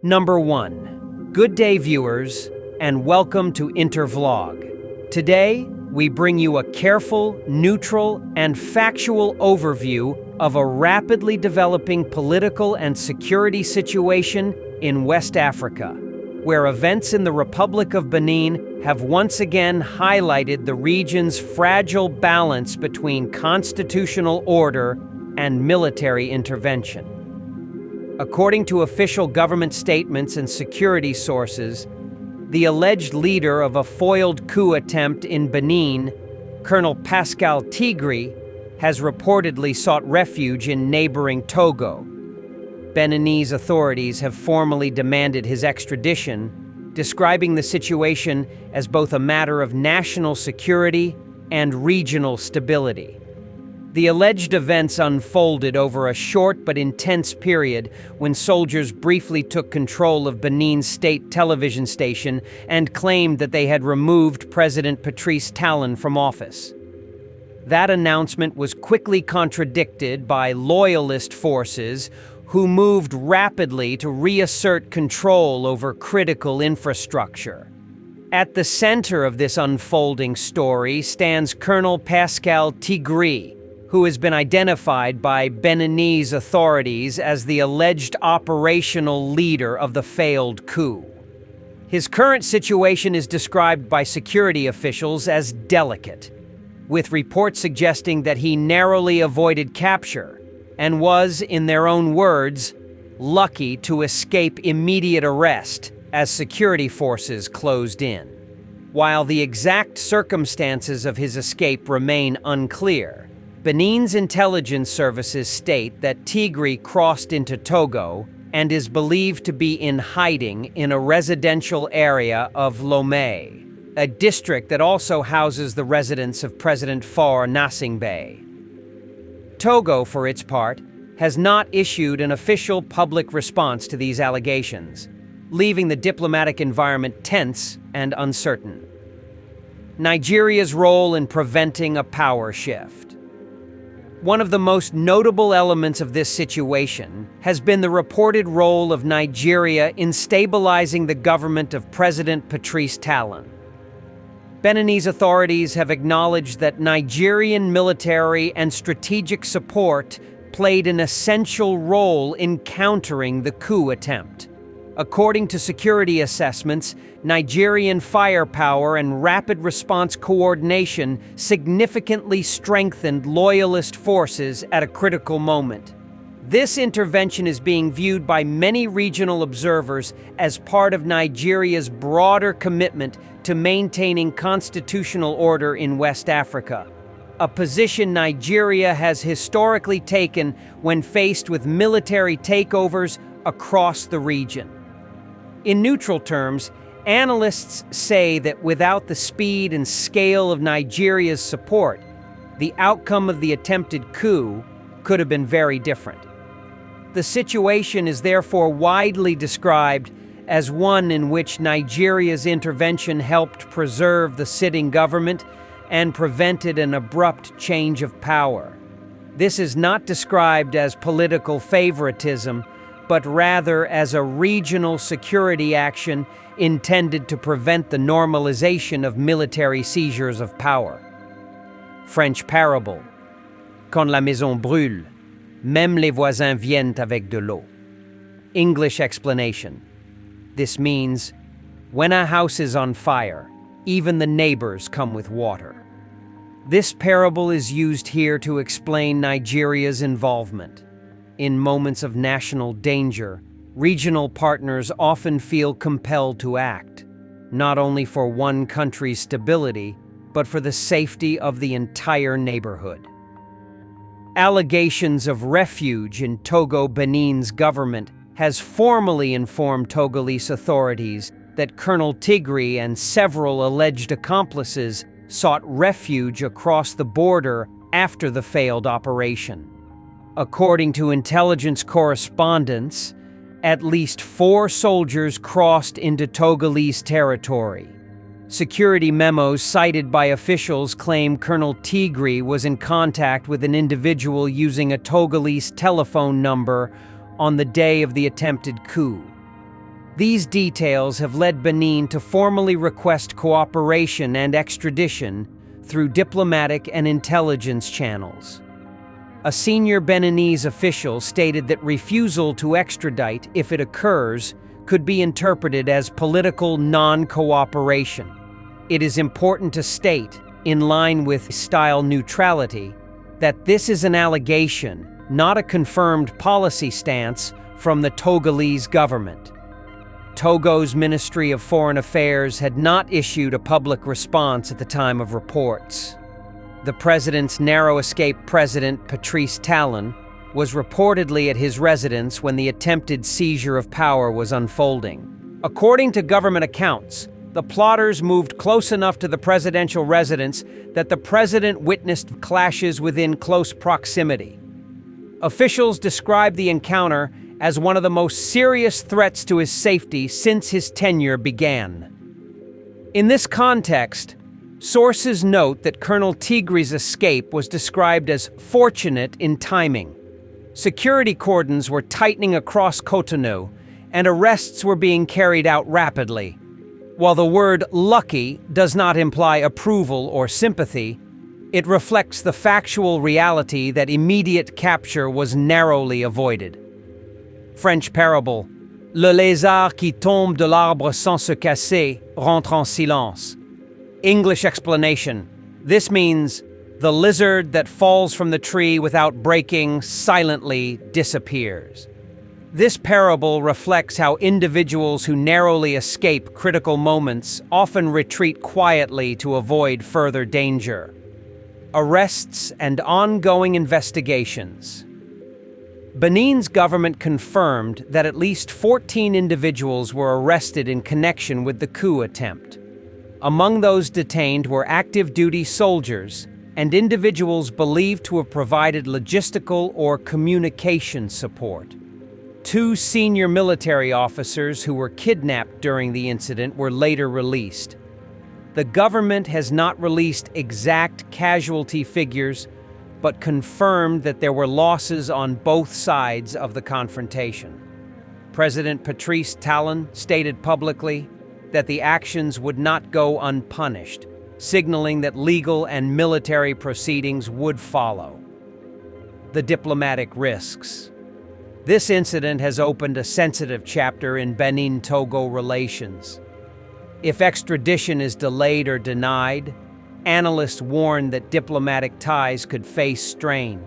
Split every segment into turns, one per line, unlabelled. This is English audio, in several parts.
Number 1. Good day, viewers, and welcome to Intervlog. Today, we bring you a careful, neutral, and factual overview of a rapidly developing political and security situation in West Africa, where events in the Republic of Benin have once again highlighted the region's fragile balance between constitutional order and military intervention. According to official government statements and security sources, the alleged leader of a foiled coup attempt in Benin, Colonel Pascal Tigri, has reportedly sought refuge in neighboring Togo. Beninese authorities have formally demanded his extradition, describing the situation as both a matter of national security and regional stability. The alleged events unfolded over a short but intense period when soldiers briefly took control of Benin's state television station and claimed that they had removed President Patrice Talon from office. That announcement was quickly contradicted by loyalist forces who moved rapidly to reassert control over critical infrastructure. At the center of this unfolding story stands Colonel Pascal Tigri, who has been identified by Beninese authorities as the alleged operational leader of the failed coup. His current situation is described by security officials as delicate, with reports suggesting that he narrowly avoided capture and was, in their own words, lucky to escape immediate arrest as security forces closed in. While the exact circumstances of his escape remain unclear, Benin's intelligence services state that Tigri crossed into Togo and is believed to be in hiding in a residential area of Lomé, a district that also houses the residence of President Faure Gnassingbé. Togo, for its part, has not issued an official public response to these allegations, leaving the diplomatic environment tense and uncertain. Nigeria's role in preventing a power shift. One of the most notable elements of this situation has been the reported role of Nigeria in stabilizing the government of President Patrice Talon. Beninese authorities have acknowledged that Nigerian military and strategic support played an essential role in countering the coup attempt. According to security assessments, Nigerian firepower and rapid response coordination significantly strengthened loyalist forces at a critical moment. This intervention is being viewed by many regional observers as part of Nigeria's broader commitment to maintaining constitutional order in West Africa, a position Nigeria has historically taken when faced with military takeovers across the region. In neutral terms, analysts say that without the speed and scale of Nigeria's support, the outcome of the attempted coup could have been very different. The situation is therefore widely described as one in which Nigeria's intervention helped preserve the sitting government and prevented an abrupt change of power. This is not described as political favoritism, but rather as a regional security action intended to prevent the normalization of military seizures of power. French parable: Quand la maison brûle, même les voisins viennent avec de l'eau. English explanation: this means, when a house is on fire, even the neighbors come with water. This parable is used here to explain Nigeria's involvement. In moments of national danger, regional partners often feel compelled to act, not only for one country's stability, but for the safety of the entire neighborhood. Allegations of refuge in Togo Benin's government has formally informed Togolese authorities that Colonel Tigri and several alleged accomplices sought refuge across the border after the failed operation. According to intelligence correspondents, at least 4 soldiers crossed into Togolese territory. Security memos cited by officials claim Colonel Tigri was in contact with an individual using a Togolese telephone number on the day of the attempted coup. These details have led Benin to formally request cooperation and extradition through diplomatic and intelligence channels. A senior Beninese official stated that refusal to extradite, if it occurs, could be interpreted as political non-cooperation. It is important to state, in line with style neutrality, that this is an allegation, not a confirmed policy stance from the Togolese government. Togo's Ministry of Foreign Affairs had not issued a public response at the time of reports. The president's narrow escape president, Patrice Talon, was reportedly at his residence when the attempted seizure of power was unfolding. According to government accounts, the plotters moved close enough to the presidential residence that the president witnessed clashes within close proximity. Officials described the encounter as one of the most serious threats to his safety since his tenure began. In this context, sources note that Colonel Tigri's escape was described as fortunate in timing. Security cordons were tightening across Cotonou, and arrests were being carried out rapidly. While the word lucky does not imply approval or sympathy, it reflects the factual reality that immediate capture was narrowly avoided. French parable, Le lézard qui tombe de l'arbre sans se casser rentre en silence. English explanation, this means the lizard that falls from the tree without breaking silently disappears. This parable reflects how individuals who narrowly escape critical moments often retreat quietly to avoid further danger. Arrests and ongoing investigations. Benin's government confirmed that at least 14 individuals were arrested in connection with the coup attempt. Among those detained were active duty soldiers and individuals believed to have provided logistical or communication support. 2 senior military officers who were kidnapped during the incident were later released. The government has not released exact casualty figures, but confirmed that there were losses on both sides of the confrontation. President Patrice Talon stated publicly that the actions would not go unpunished, signaling that legal and military proceedings would follow. The diplomatic risks. This incident has opened a sensitive chapter in Benin-Togo relations. If extradition is delayed or denied, analysts warn that diplomatic ties could face strain.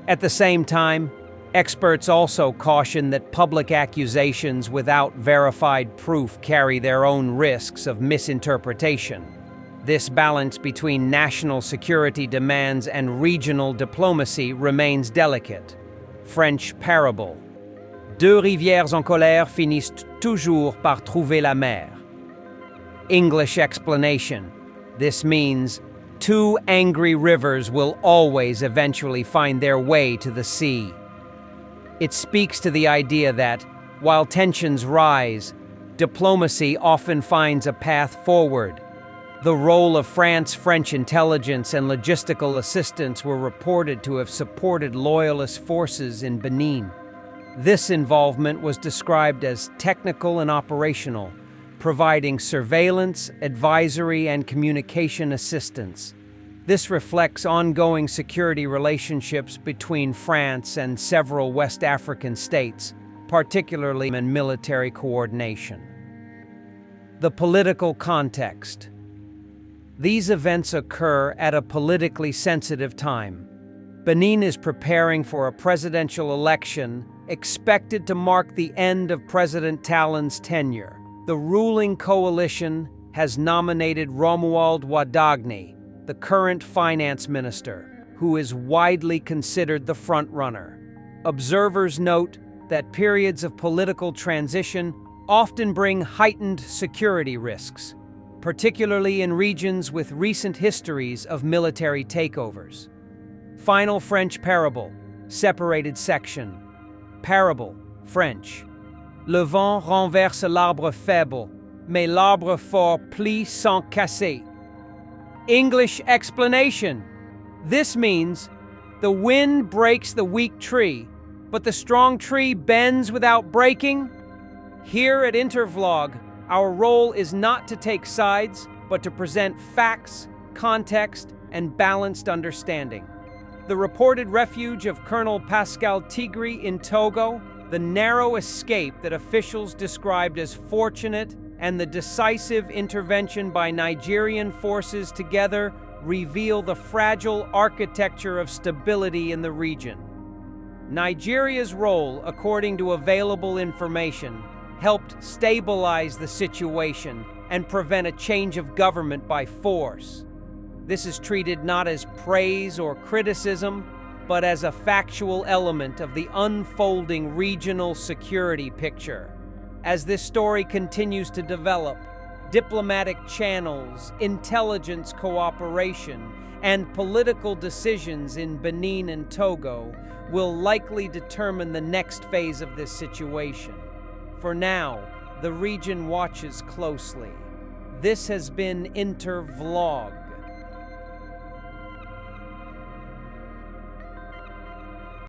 At the same time, experts also caution that public accusations without verified proof carry their own risks of misinterpretation. This balance between national security demands and regional diplomacy remains delicate. French parable. Deux rivières en colère finissent toujours par trouver la mer. English explanation. This means 2 angry rivers will always eventually find their way to the sea. It speaks to the idea that, while tensions rise, diplomacy often finds a path forward. The role of French intelligence and logistical assistance were reported to have supported loyalist forces in Benin. This involvement was described as technical and operational, providing surveillance, advisory, and communication assistance. This reflects ongoing security relationships between France and several West African states, particularly in military coordination. The political context. These events occur at a politically sensitive time. Benin is preparing for a presidential election expected to mark the end of President Talon's tenure. The ruling coalition has nominated Romuald Wadagni, the current finance minister, who is widely considered the frontrunner. Observers note that periods of political transition often bring heightened security risks, particularly in regions with recent histories of military takeovers. Final French parable, separated section. Parable, French. Le vent renverse l'arbre faible, mais l'arbre fort plie sans casser. English explanation. This means the wind breaks the weak tree, but the strong tree bends without breaking. Here at Intervlog, our role is not to take sides, but to present facts, context, and balanced understanding. The reported refuge of Colonel Pascal Tigri in Togo, the narrow escape that officials described as fortunate, and the decisive intervention by Nigerian forces together reveal the fragile architecture of stability in the region. Nigeria's role, according to available information, helped stabilize the situation and prevent a change of government by force. This is treated not as praise or criticism, but as a factual element of the unfolding regional security picture. As this story continues to develop, diplomatic channels, intelligence cooperation, and political decisions in Benin and Togo will likely determine the next phase of this situation. For now, the region watches closely. This has been Intervlog.